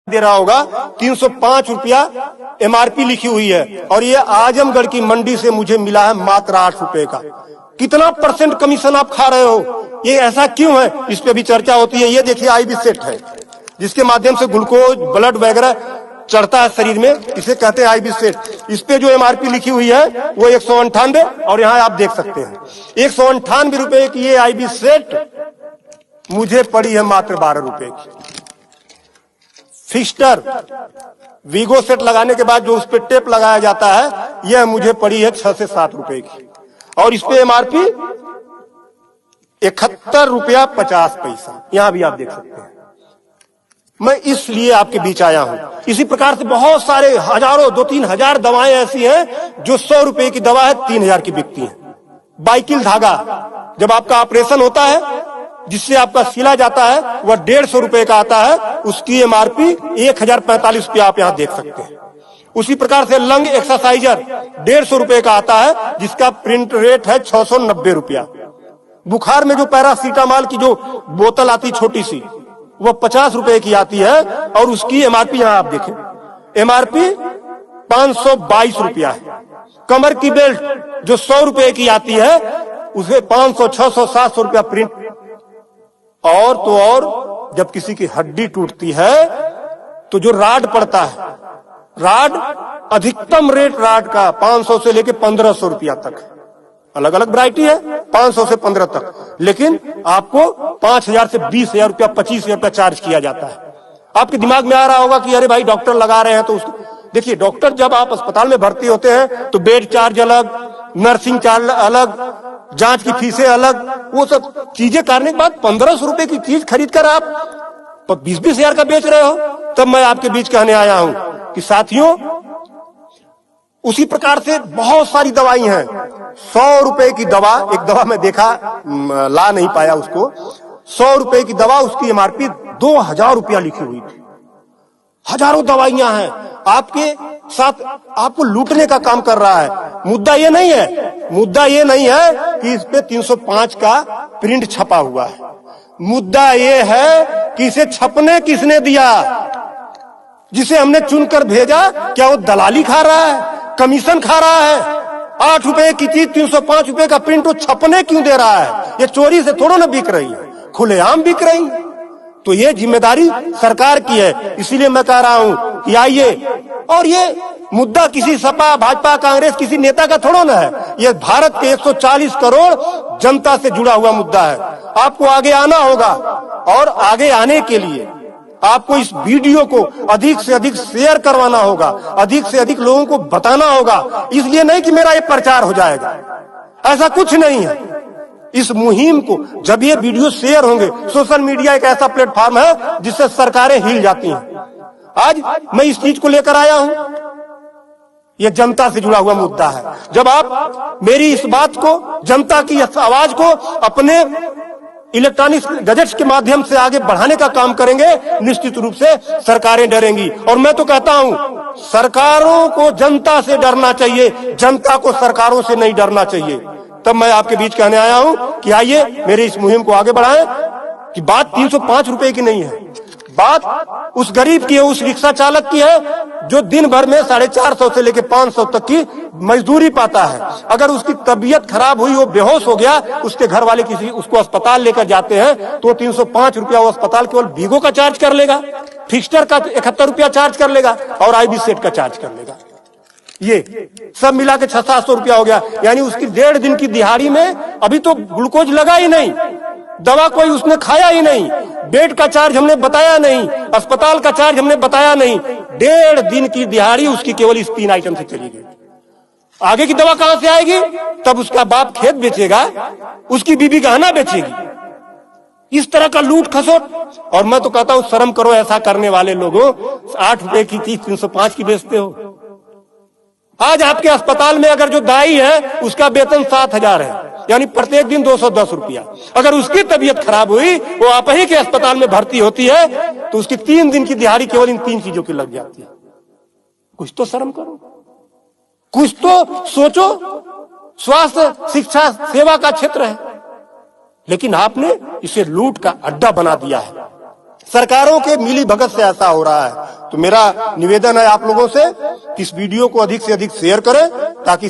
दे रहा होगा 305 रुपया एमआरपी लिखी हुई है और ये आजमगढ़ की मंडी से मुझे मिला है मात्र 8 रुपए का। कितना परसेंट कमीशन आप खा रहे हो? ये ऐसा क्यों है? इस पे भी चर्चा होती है। ये देखिए आईबी सेट है जिसके माध्यम से ग्लूकोज ब्लड वगैरह चढ़ता है शरीर में, इसे कहते हैं आईबी सेट। इस पे जो एमआरपी लिखी हुई है वो 198 और यहाँ आप देख सकते हैं 198 रुपए की ये आईबी सेट मुझे पड़ी है मात्र 12 रुपए की। फिक्स्टर वीगो सेट लगाने के बाद जो उस पर टेप लगाया जाता है यह मुझे पड़ी है 6 से 7 रुपए की और इस पे एमआरपी 71 रुपया 50 पैसा। यहां भी आप देख सकते हैं। मैं इसलिए आपके बीच आया हूं। इसी प्रकार से बहुत सारे हजारों 2-3 हजार दवाएं ऐसी हैं जो 100 रुपए की दवा है 3000 की बिकती हैं। बाइकिल धागा जब आपका ऑपरेशन होता है जिससे आपका सिला जाता है वह 150 रुपए का आता है, उसकी एमआरपी 1045 रुपया आप यहां देख सकते हैं। उसी प्रकार से लंग एक्सरसाइजर 150 रुपए का आता है जिसका प्रिंट रेट है 690 रुपया। बुखार में जो पैरासीटामॉल की जो बोतल आती छोटी सी वो 50 रुपए की आती है और उसकी एमआरपी यहां आप देखें एमआरपी 522 रुपया है। कमर की बेल्ट जो 100 रुपए की आती है उसे 500, 600, 700 रुपया प्रिंट। और तो और जब किसी की हड्डी टूटती है तो जो राड पड़ता है, राड अधिकतम रेट राड का 500 से लेके 1500 रुपया तक, अलग अलग वैरायटी है 500 से 15 तक, लेकिन आपको 5000 से 20,000 रुपया 25,000 रुपया चार्ज किया जाता है। आपके दिमाग में आ रहा होगा कि अरे भाई डॉक्टर लगा रहे हैं तो उसको देखिए। डॉक्टर जब आप अस्पताल में भर्ती होते हैं तो बेड चार्ज अलग, नर्सिंग चार्ज अलग, जांच की फीसें अलग, वो सब चीजें करने के बाद 1500 रुपए की चीज खरीद कर आप 20-20 हजार का बेच रहे हो। तब मैं आपके बीच कहने आया हूं कि साथियों उसी प्रकार से बहुत सारी दवाई हैं। 100 रुपए की दवा, एक दवा मैं देखा ला नहीं पाया उसको, 100 रुपए की दवा उसकी एमआरपी 2000 रुपया लिखी हुई थी। हजारों दवाइयां हैं आपके साथ, आपको लूटने का काम कर रहा है। मुद्दा ये नहीं है, मुद्दा ये नहीं है कि इस पे 305 का प्रिंट छपा हुआ है। मुद्दा ये है कि इसे छपने किसने दिया? जिसे हमने चुनकर भेजा क्या वो दलाली खा रहा है, कमीशन खा रहा है? 8 रुपए की चीज 305 रुपए का प्रिंट वो छपने क्यों दे रहा है? ये चोरी से थोड़ा ना बिक रही है, खुलेआम बिक रही है। तो ये जिम्मेदारी सरकार की है। इसीलिए मैं कह रहा हूं कि आइए, और ये मुद्दा किसी सपा भाजपा कांग्रेस किसी नेता का थोड़ा ना है, ये भारत के 140 करोड़ जनता से जुड़ा हुआ मुद्दा है। आपको आगे आना होगा और आगे आने के लिए आपको इस वीडियो को अधिक से अधिक शेयर करवाना होगा, अधिक से अधिक लोगों को बताना होगा। इसलिए नहीं कि मेरा ये प्रचार हो जाएगा, ऐसा कुछ नहीं है। इस मुहिम को जब ये वीडियो शेयर होंगे, सोशल मीडिया एक ऐसा प्लेटफॉर्म है जिससे सरकारें हिल जाती हैं। आज मैं इस चीज को लेकर आया हूं, ये जनता से जुड़ा हुआ मुद्दा है। जब आप मेरी इस बात को, जनता की इस आवाज को अपने इलेक्ट्रॉनिक गैजेट्स के माध्यम से आगे बढ़ाने का काम करेंगे, निश्चित रूप से सरकारें डरेंगी। और मैं तो कहता हूं सरकारों को जनता से डरना चाहिए, जनता को सरकारों से नहीं डरना चाहिए। तब मैं आपके बीच कहने आया हूं कि आइए मेरी इस मुहिम को आगे बढ़ाएं। कि बात 305 रुपए की नहीं है, बात उस गरीब की है, उस रिक्शा चालक की है जो दिन भर में 450 से लेकर 500 तक की मजदूरी पाता है। अगर उसकी तबीयत खराब हुई, वो बेहोश हो गया, उसके घर वाले किसी उसको अस्पताल लेकर जाते हैं तो 305 रुपया वो अस्पताल केवल वीगो का चार्ज कर लेगा, फिक्स्टर का 71 रुपया चार्ज कर लेगा और आईबी सेट का चार्ज कर लेगा। ये सब मिला के 600-700 रुपया हो गया। यानी उसकी 1.5 दिन की दिहाड़ी में अभी तो ग्लूकोज लगा ही नहीं, दवा कोई उसने खाया ही नहीं, बेड का चार्ज हमने बताया नहीं, अस्पताल का चार्ज हमने बताया नहीं। 1.5 दिन की दिहाड़ी उसकी केवल इस 3 आइटम से चली गई। आगे की दवा कहां से आएगी? तब उसका बाप खेत बेचेगा, उसकी बीबी गहना बेचेगी। इस तरह का लूट खसोट। और मैं तो कहता हूं शर्म करो ऐसा करने वाले लोगों। 8 रुपए की चीज 305 की बेचते हो। आज आपके अस्पताल में अगर जो दाई है उसका वेतन 7,000 है, यानी प्रत्येक दिन 210 रुपया। अगर उसकी तबीयत खराब हुई, वो आप ही के अस्पताल में भर्ती होती है, तो उसकी 3 दिन की दिहाड़ी केवल इन 3 चीजों की लग जाती है। कुछ तो शर्म करो, कुछ तो सोचो। स्वास्थ्य, शिक्षा, सेवा का क्षेत्र है, लेकिन आपने इसे लूट का अड्डा बना दिया है। सरकारों के मिली भगत से ऐसा हो रहा है। तो मेरा निवेदन है आप लोगों से कि इस वीडियो को अधिक से अधिक शेयर करें ताकि